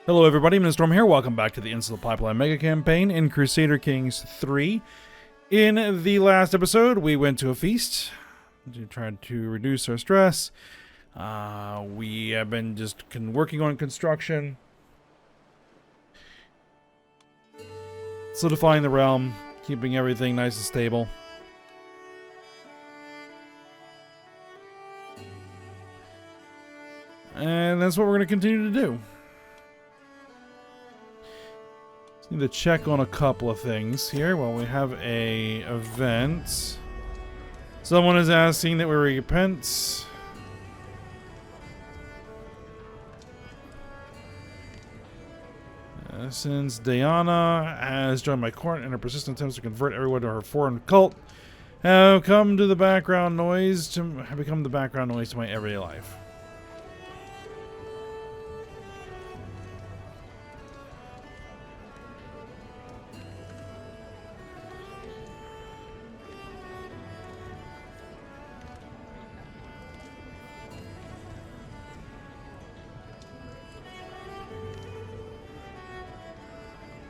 Hello everybody, Storm here. Welcome back to the Insula Pipeline Megacampaign in Crusader Kings 3. In the last episode, we went to a feast to try to reduce our stress. We have been just working on construction, solidifying the realm, keeping everything nice and stable. And that's what we're going to continue to do. Need to check on a couple of things here. Well, we have a event. Someone is asking that we repent. Since Diana has joined my court and her persistent attempts to convert everyone to her foreign cult have become the background noise to my everyday life.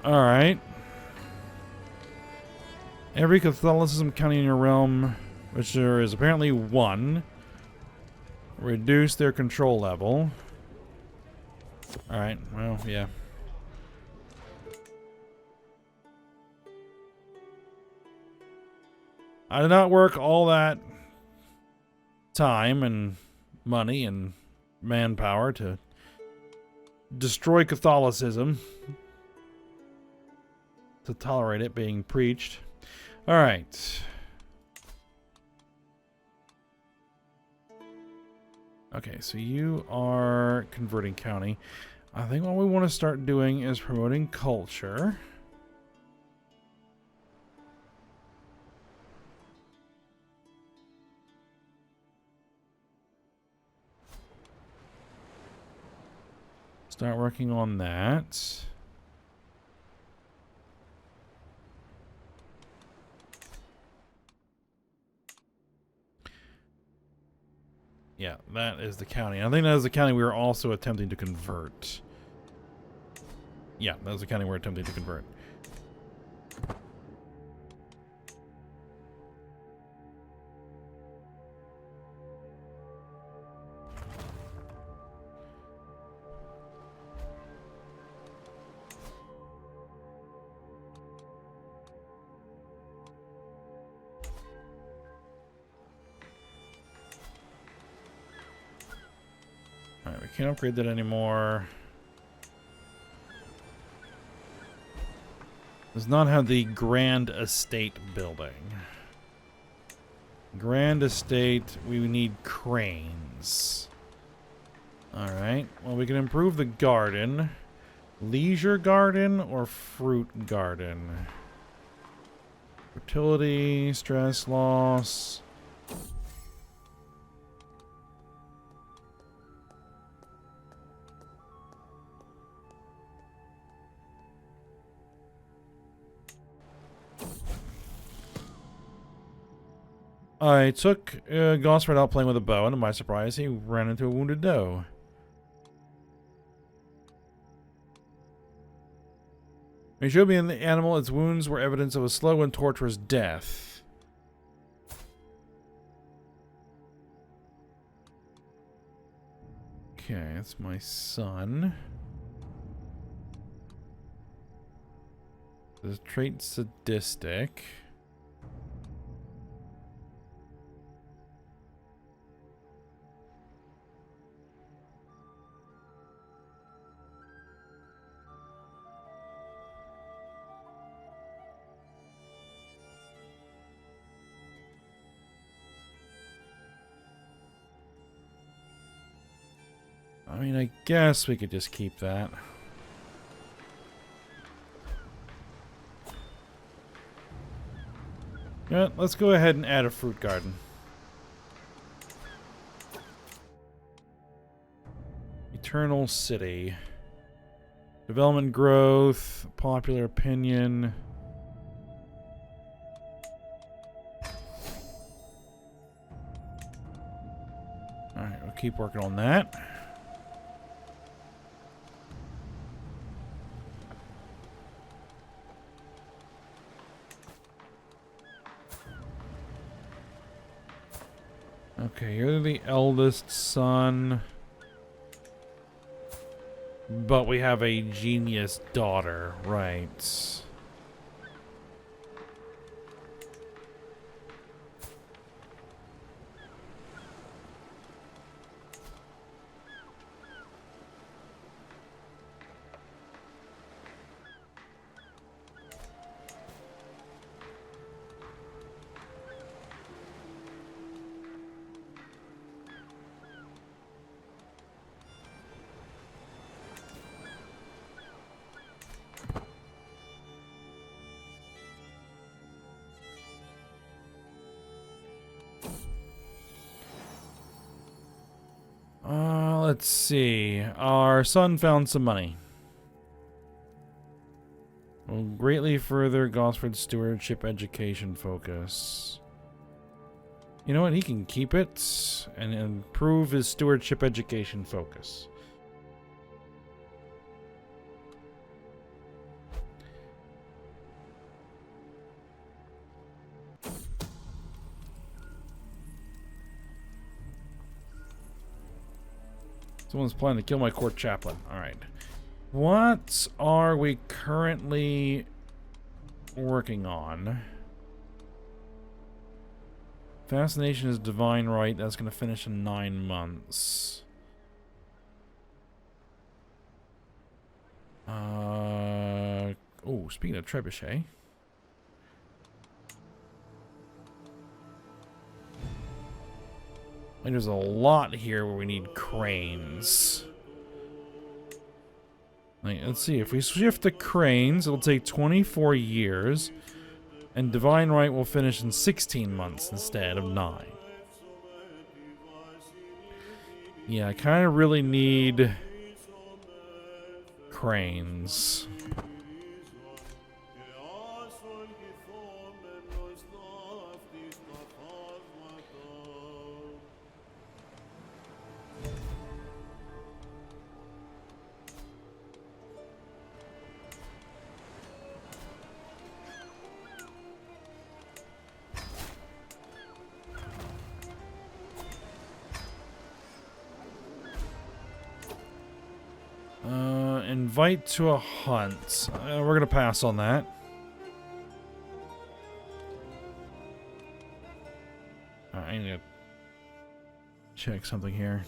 Alright. Every Catholicism county in your realm, which there is apparently one, reduce their control level. Alright, well, yeah. I did not work all that time and money and manpower to destroy Catholicism, to tolerate it being preached. Alright. Okay, so you are converting county. I think what we want to start doing is promoting culture. Start working on that. Yeah, that is the county. I think that is the county we were also attempting to convert. Yeah, that was the county we're attempting to convert. Alright, we can't upgrade that anymore. Does not have the Grand Estate building. Grand Estate, we need cranes. Alright, well we can improve the garden. Leisure garden or fruit garden? Fertility, stress loss. I took Gosford out playing with a bow, and to my surprise, he ran into a wounded doe. He showed me in the animal its wounds were evidence of a slow and torturous death. Okay, that's my son. The trait sadistic. I mean, I guess we could just keep that. Yeah, let's go ahead and add a fruit garden. Eternal City. Development growth, popular opinion. Alright, we'll keep working on that. Okay, you're the eldest son. But we have a genius daughter, right? Let's see. Our son found some money. Will greatly further Gosford's stewardship education focus. You know what? He can keep it and improve his stewardship education focus. Someone's planning to kill my court chaplain. Alright. What are we currently working on? Fascination is divine right. That's going to finish in 9 months. Oh, speaking of trebuchet. Like there's a lot here where we need cranes. Like, let's see, if we shift to cranes, it'll take 24 years. And divine right will finish in 16 months instead of 9. Yeah, I kind of really need cranes. Invite to a hunt. We're gonna pass on that. I need to check something here.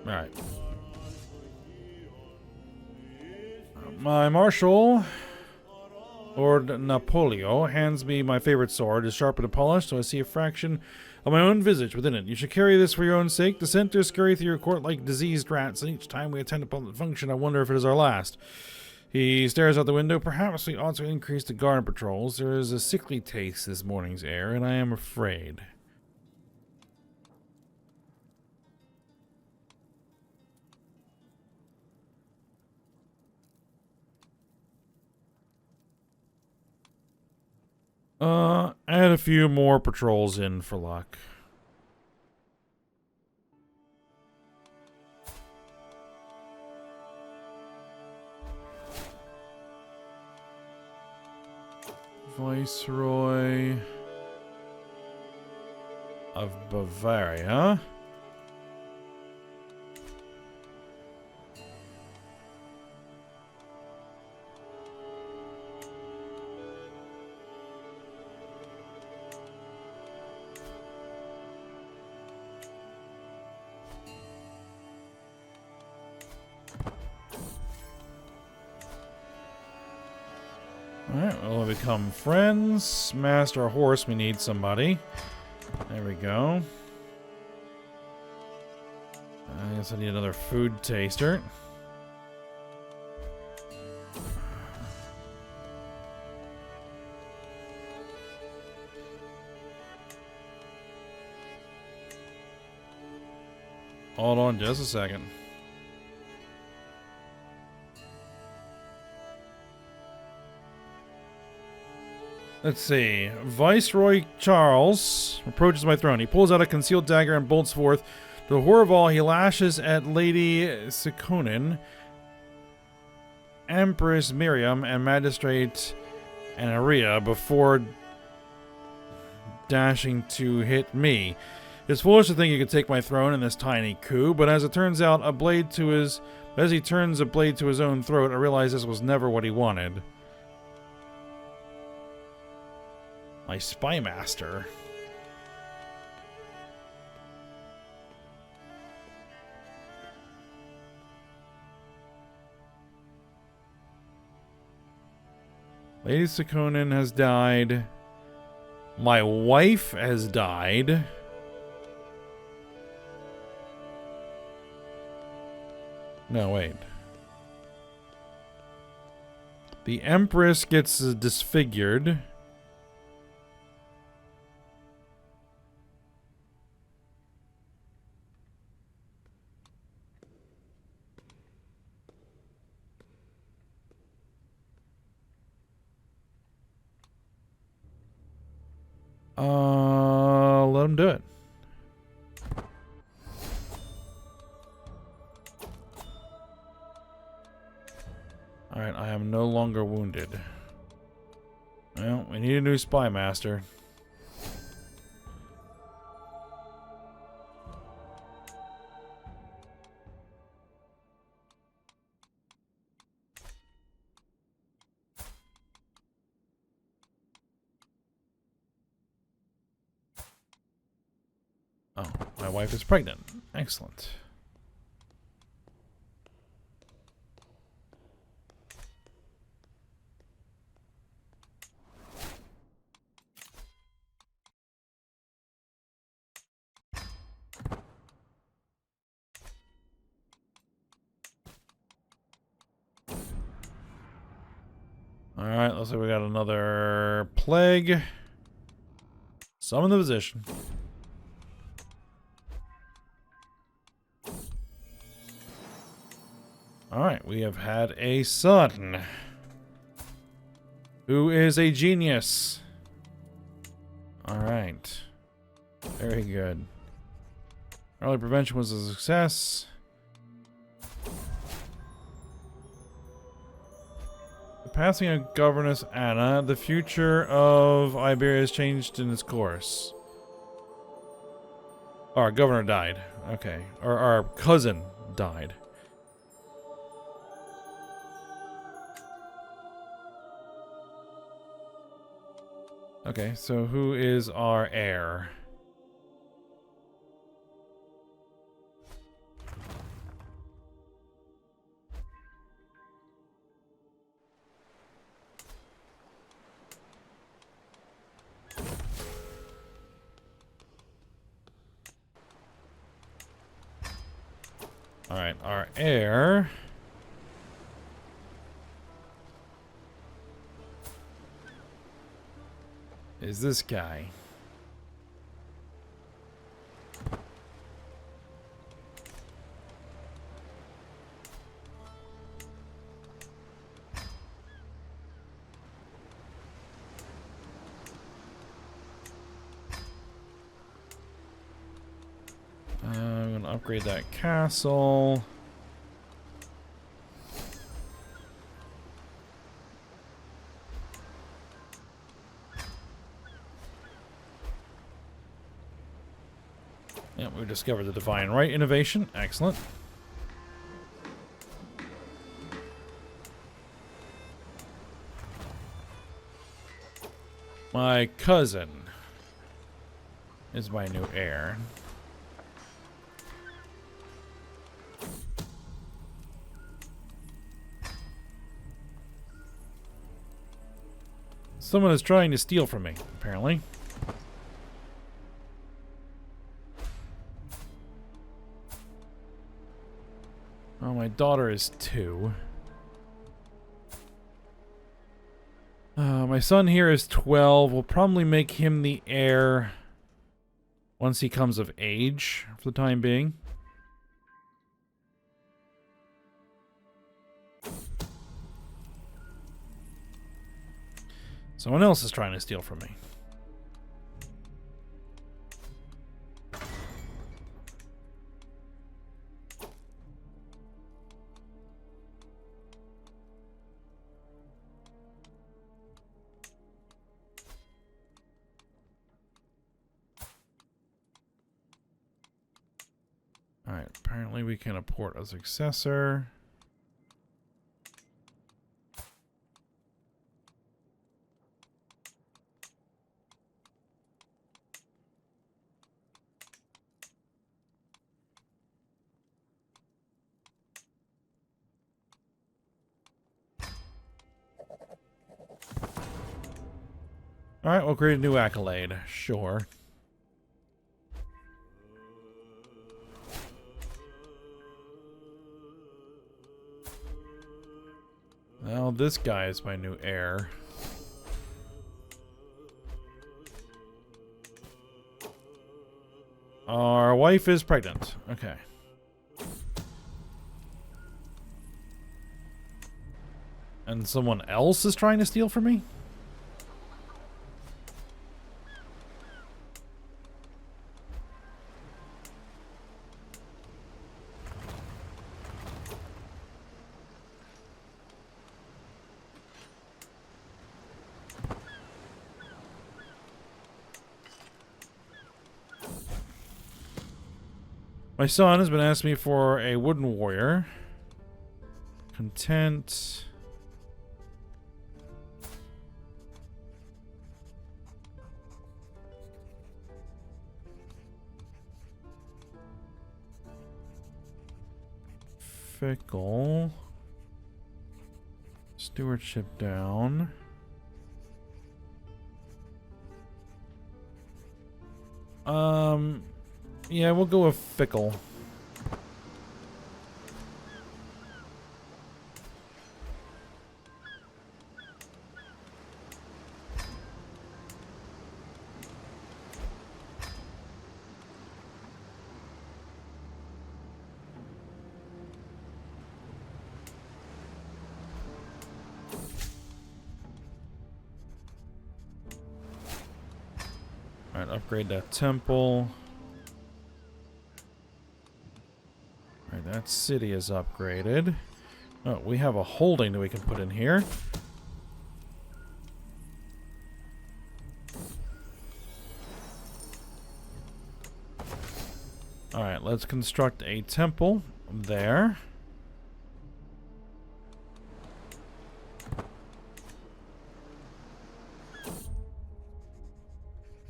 Alright. My marshal, Lord Napolio, hands me my favorite sword. It is sharpened and polished, so I see a fraction of my own visage within it. You should carry this for your own sake. The scenters scurry through your court like diseased rats, and each time we attend upon the function, I wonder if it is our last. He stares out the window. Perhaps we ought to increase the guard patrols. There is a sickly taste this morning's air, and I am afraid. Add a few more patrols in for luck. Viceroy of Bavaria. Alright, we'll become friends. Master horse, we need somebody. There we go. I guess I need another food taster. Hold on just a second. Let's see. Viceroy Charles approaches my throne. He pulls out a concealed dagger and bolts forth. To the horror of all, he lashes at Lady Sekonin, Empress Miriam, and Magistrate Anaria before dashing to hit me. It's foolish to think he could take my throne in this tiny coup, but as it turns out, as he turns a blade to his own throat, I realize this was never what he wanted. My spy master. Lady Sekonin has died. My wife has died. No, wait. The Empress gets disfigured. Let him do it. Alright, I am no longer wounded. Well, we need a new spy master. Oh, my wife is pregnant. Excellent. Alright, looks like we got another plague. Summon the physician. Alright, we have had a son. Who is a genius. Alright. Very good. Early prevention was a success. The passing of Governess Anna, the future of Iberia has changed in its course. Our governor died. Okay. Or our cousin died. Okay, so who is our heir? Alright, our heir is this guy. I'm gonna upgrade that castle. Yep, we discovered the Divine Right innovation. Excellent. My cousin is my new heir. Someone is trying to steal from me, apparently. Oh, my daughter is 2. My son here is 12. We'll probably make him the heir once he comes of age, for the time being. Someone else is trying to steal from me. Alright, apparently we can apport a successor. Alright, we'll create a new accolade. Sure. Well, this guy is my new heir. Our wife is pregnant. Okay. And someone else is trying to steal from me? My son has been asking me for a wooden warrior. Content. Fickle. Stewardship down. Yeah, we'll go with fickle. Alright, upgrade that temple. Alright, that city is upgraded. Oh, we have a holding that we can put in here. Alright, let's construct a temple there.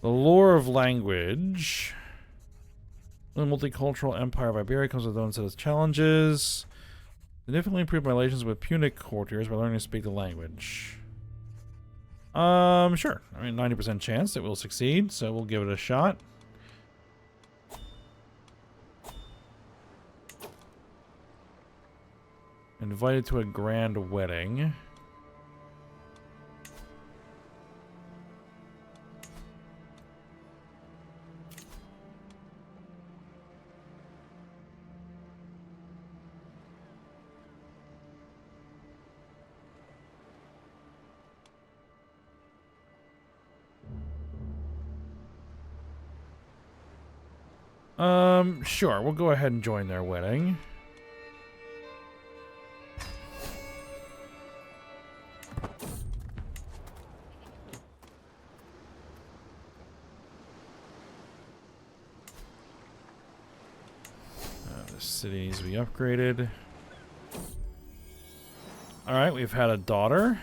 The lore of language. The multicultural empire of Iberia comes with its own set of challenges. Significantly improve my relations with Punic courtiers by learning to speak the language. Sure. I mean, 90% chance that we'll succeed, so we'll give it a shot. Invited to a grand wedding. Sure, we'll go ahead and join their wedding. The city needs to be upgraded. Alright, we've had a daughter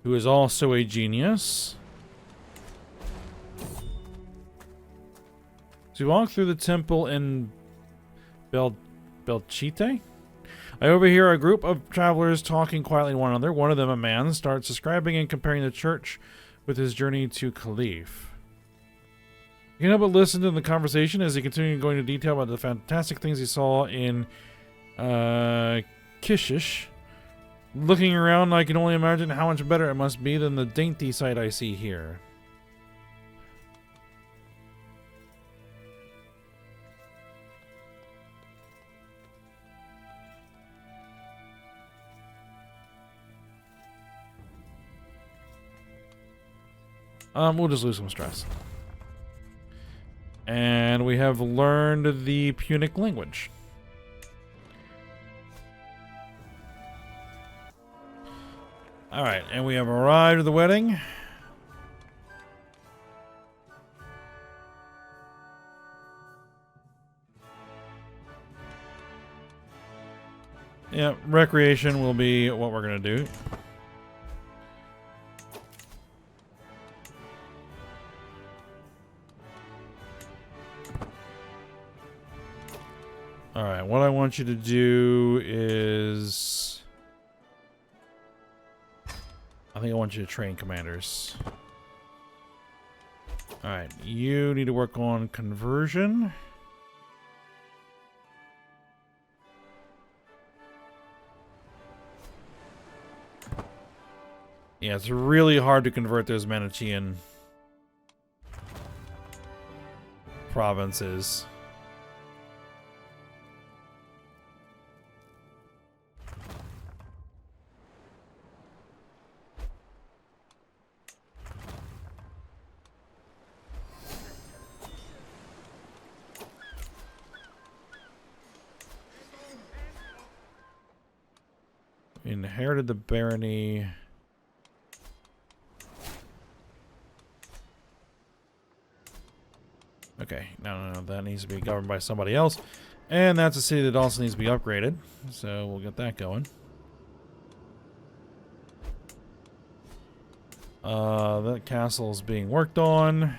who is also a genius. So we walk through the temple in Belchite. I overhear a group of travelers talking quietly to one another. One of them, a man, starts describing and comparing the church with his journey to Caliph. You can help but listen to the conversation as he continues going into detail about the fantastic things he saw in Kishish. Looking around, I can only imagine how much better it must be than the dainty sight I see here. We'll just lose some stress. And we have learned the Punic language. Alright, and we have arrived at the wedding. Yeah, recreation will be what we're gonna do. Alright, what I want you to do is... I think I want you to train commanders. Alright, you need to work on conversion. Yeah, it's really hard to convert those Manichean provinces. Inherited the barony. Okay, no, that needs to be governed by somebody else. And that's a city that also needs to be upgraded. So we'll get that going. That castle is being worked on.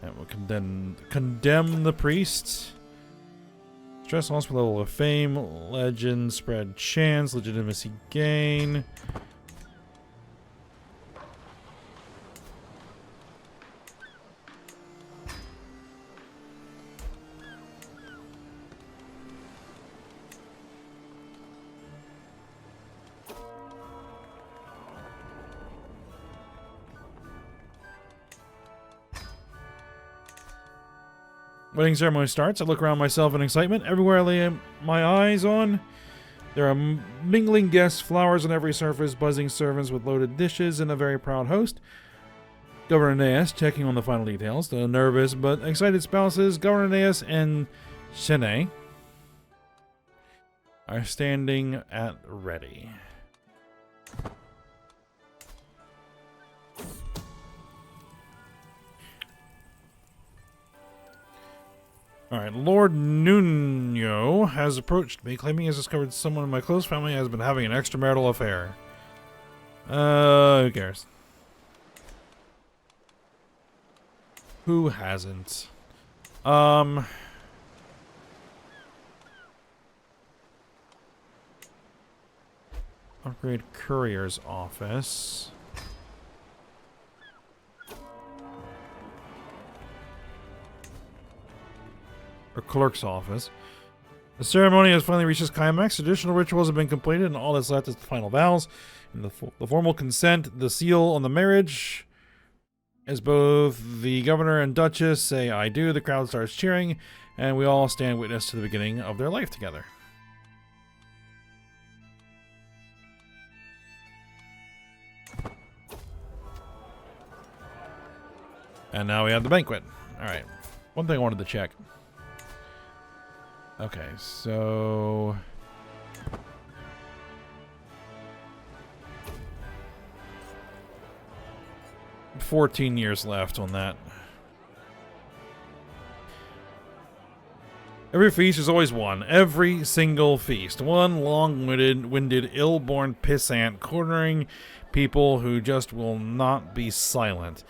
And we'll condemn the priest. Stress loss per level of fame, legend, spread chance, legitimacy gain. Wedding ceremony starts. I look around myself in excitement. Everywhere I lay my eyes on, there are mingling guests, flowers on every surface, buzzing servants with loaded dishes, and a very proud host. Governor Naeus checking on the final details. The nervous but excited spouses, Governor Naeus and Shene, are standing at ready. Alright, Lord Nuno has approached me, claiming he has discovered someone in my close family has been having an extramarital affair. Who cares? Who hasn't? Upgrade courier's office. Or clerk's office. The ceremony has finally reached its climax. Additional rituals have been completed, and all that's left is the final vows. And the formal consent, the seal on the marriage. As both the governor and duchess say, "I do," the crowd starts cheering, and we all stand witness to the beginning of their life together. And now we have the banquet. Alright. One thing I wanted to check. Okay, so... 14 years left on that. Every feast is always one. Every single feast. One long-winded, ill-born pissant cornering people who just will not be silent.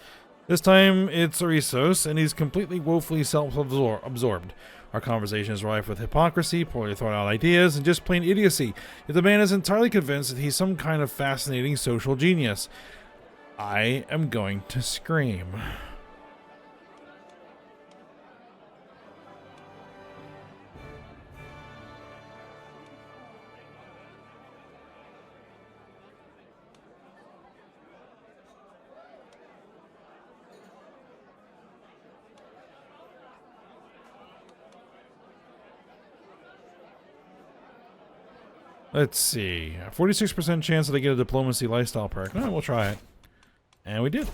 This time it's Orissos, and he's completely woefully self-absorbed. Our conversation is rife with hypocrisy, poorly thought out ideas, and just plain idiocy. Yet the man is entirely convinced that he's some kind of fascinating social genius. I am going to scream. Let's see. 46% chance that I get a diplomacy lifestyle perk. No, we'll try it. And we did.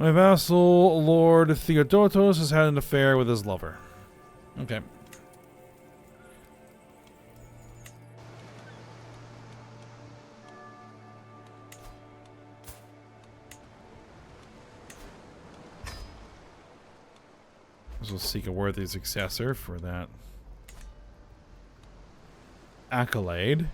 My vassal, Lord Theodotos, has had an affair with his lover. Okay. We'll seek a worthy successor for that accolade.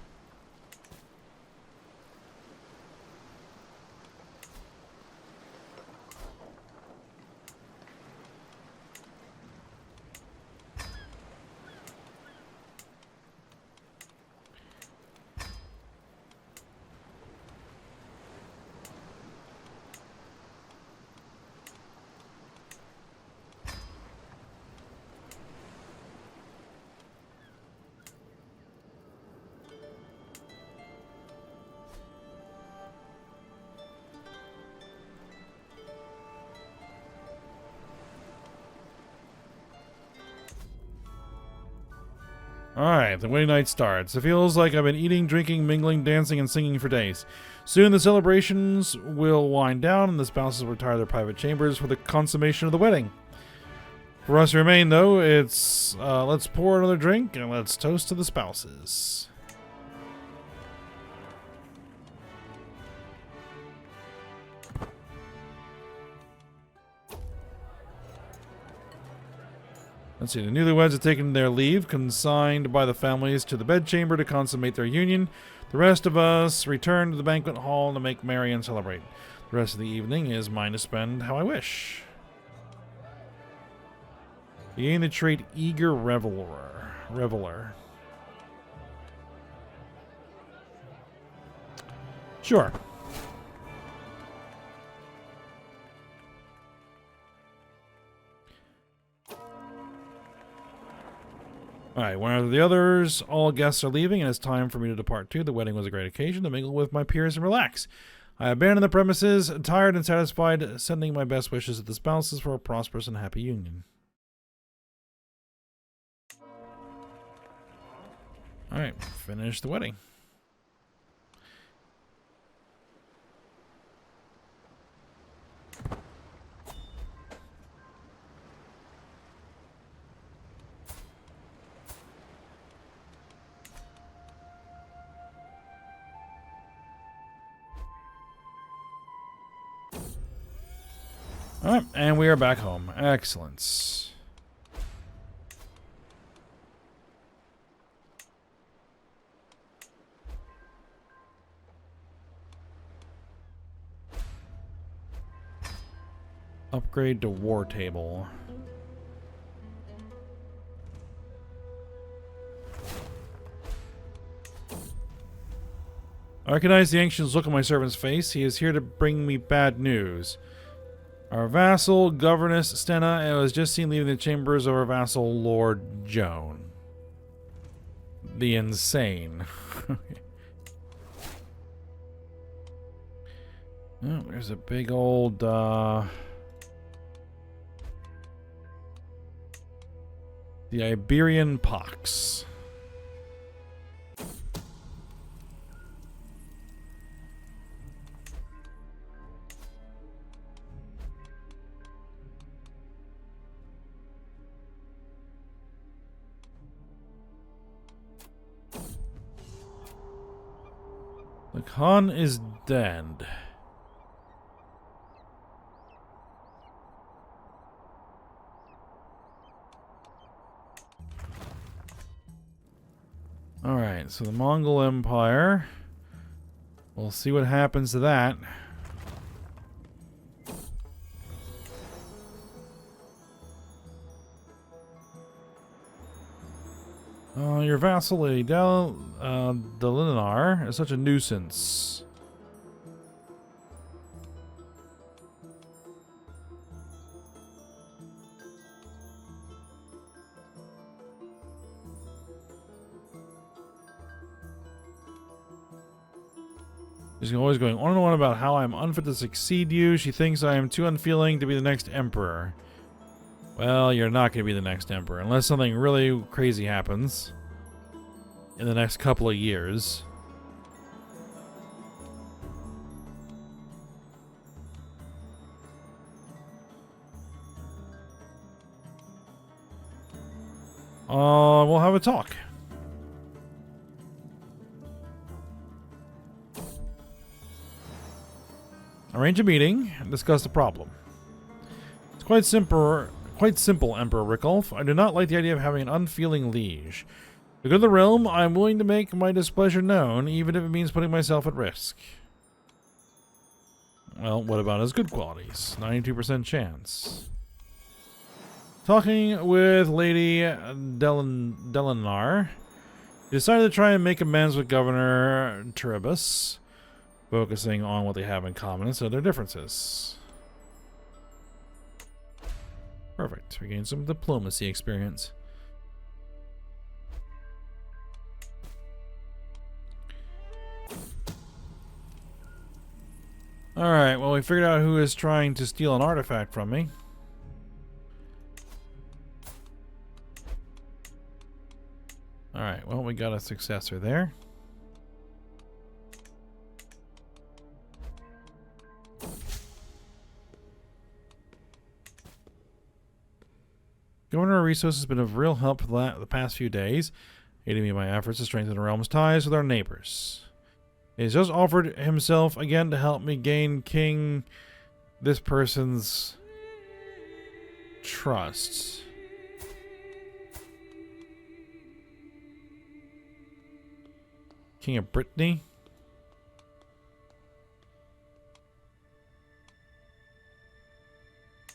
Alright, the wedding night starts. It feels like I've been eating, drinking, mingling, dancing, and singing for days. Soon the celebrations will wind down and the spouses will retire to their private chambers for the consummation of the wedding. For us to remain, though, it's let's pour another drink and let's toast to the spouses. Let's see, the newlyweds have taken their leave, consigned by the families to the bedchamber to consummate their union. The rest of us return to the banquet hall to make merry and celebrate. The rest of the evening is mine to spend how I wish. You gain the trait Eager Reveler. Sure. Alright, when are the others? All guests are leaving, and it's time for me to depart too. The wedding was a great occasion to mingle with my peers and relax. I abandon the premises, tired and satisfied, sending my best wishes to the spouses for a prosperous and happy union. Alright, finish the wedding. Alright, and we are back home. Excellent. Upgrade to war table. I recognize the anxious look on my servant's face. He is here to bring me bad news. Our vassal, governess Stenna, has just seen leaving the chambers of our vassal, Lord Joan. The insane. Oh, there's a big old, the Iberian pox. The Khan is dead. Alright, so the Mongol Empire. We'll see what happens to that. Your vassal, Lady Dalinar, is such a nuisance. She's always going on and on about how I'm unfit to succeed you. She thinks I am too unfeeling to be the next emperor. Well, you're not going to be the next emperor unless something really crazy happens in the next couple of years. We'll have a talk. Arrange a meeting and discuss the problem. It's quite simple, Emperor Rickulf. I do not like the idea of having an unfeeling liege. To go to the realm, I am willing to make my displeasure known, even if it means putting myself at risk. Well, what about his good qualities? 92% chance. Talking with Lady Delinar, he decided to try and make amends with Governor Turibus, focusing on what they have in common instead of their differences. Perfect. We gained some diplomacy experience. Alright, well, we figured out who is trying to steal an artifact from me. Alright, well, we got a successor there. Governor Arisos has been of real help for the past few days, aiding me in my efforts to strengthen the realm's ties with our neighbors. He has just offered himself again to help me gain this person's trust. King of Brittany.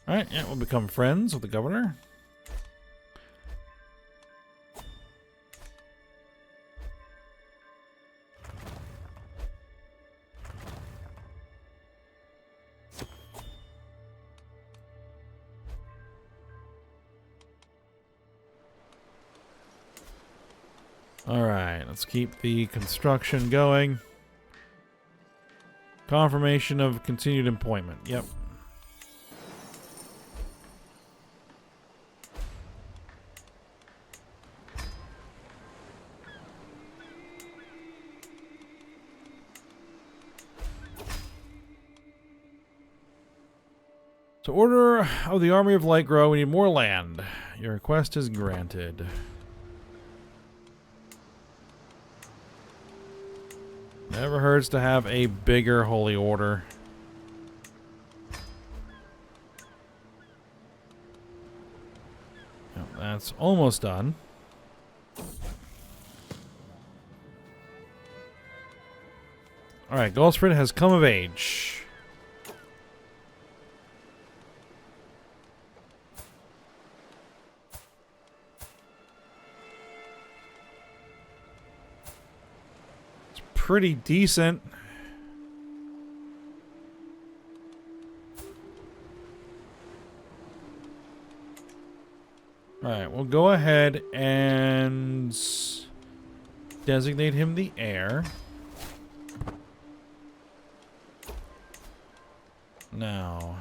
Alright, yeah, we'll become friends with the governor. Alright, let's keep the construction going. Confirmation of continued employment. Yep. To order of the Army of Lightgrow, we need more land. Your request is granted. Never hurts to have a bigger holy order. Well, that's almost done. Alright, Gulfstrid has come of age. Pretty decent. Alright, we'll go ahead and designate him the heir. Now,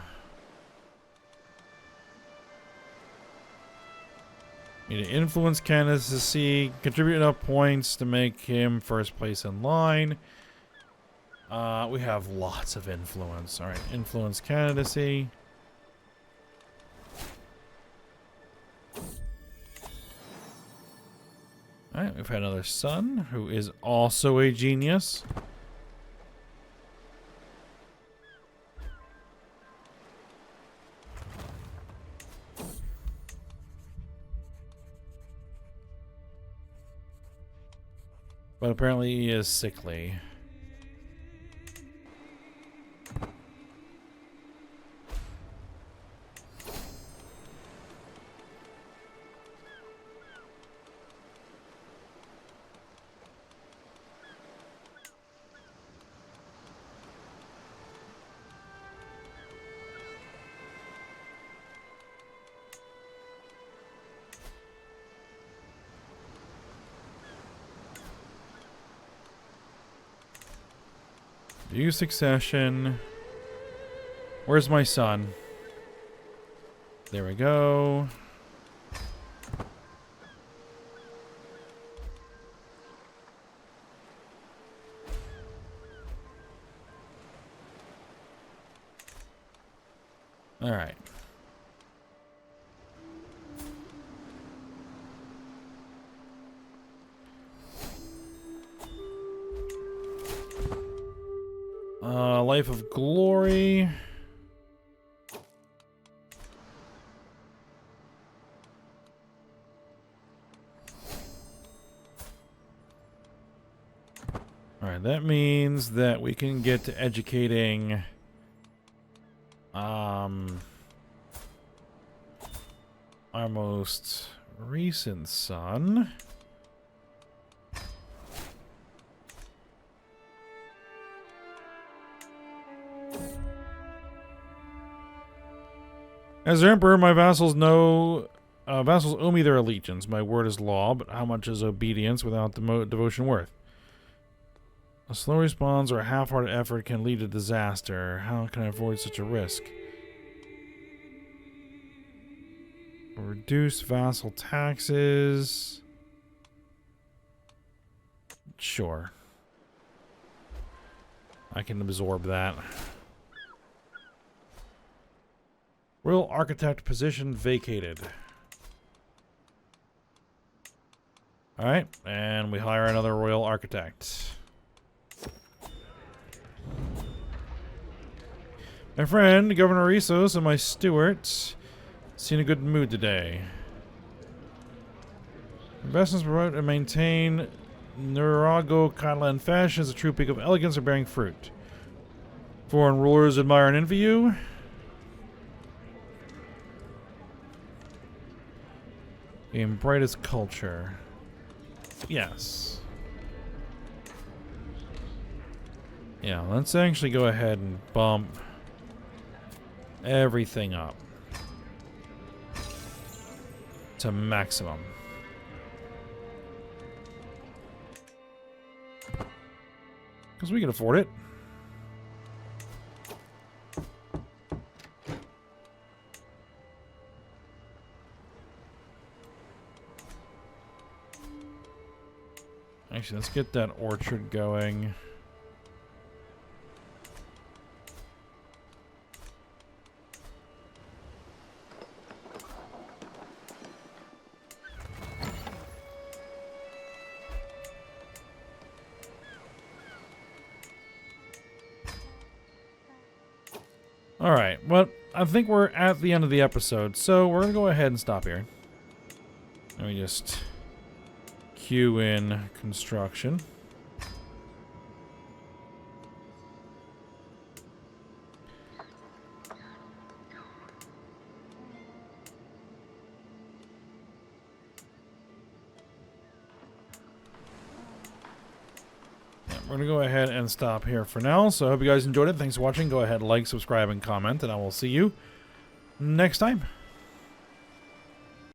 need to influence candidacy, contribute enough points to make him first place in line. We have lots of influence. Alright, influence candidacy. Alright, we've had another son who is also a genius. But apparently he is sickly. View succession. Where's my son? There we go. All right. Life of Glory. Alright, that means that we can get to educating our most recent son. As their emperor, my vassals owe me their allegiance. My word is law, but how much is obedience without devotion worth? A slow response or a half-hearted effort can lead to disaster. How can I avoid such a risk? Reduce vassal taxes. Sure. I can absorb that. Royal Architect position vacated. Alright, and we hire another Royal Architect. My friend, Governor Risos, and my steward seem in a good mood today. Investments promote and maintain Nurago Catalan fashion as a true peak of elegance are bearing fruit. Foreign rulers admire and envy you. In brightest culture. Yes. Yeah, let's actually go ahead and bump everything up to maximum. Because we can afford it. Actually, let's get that orchard going. Alright, well, I think we're at the end of the episode, so we're going to go ahead and stop here. Let me just queue in construction. We're going to go ahead and stop here for now. So I hope you guys enjoyed it. Thanks for watching. Go ahead, like, subscribe, and comment, and I will see you next time.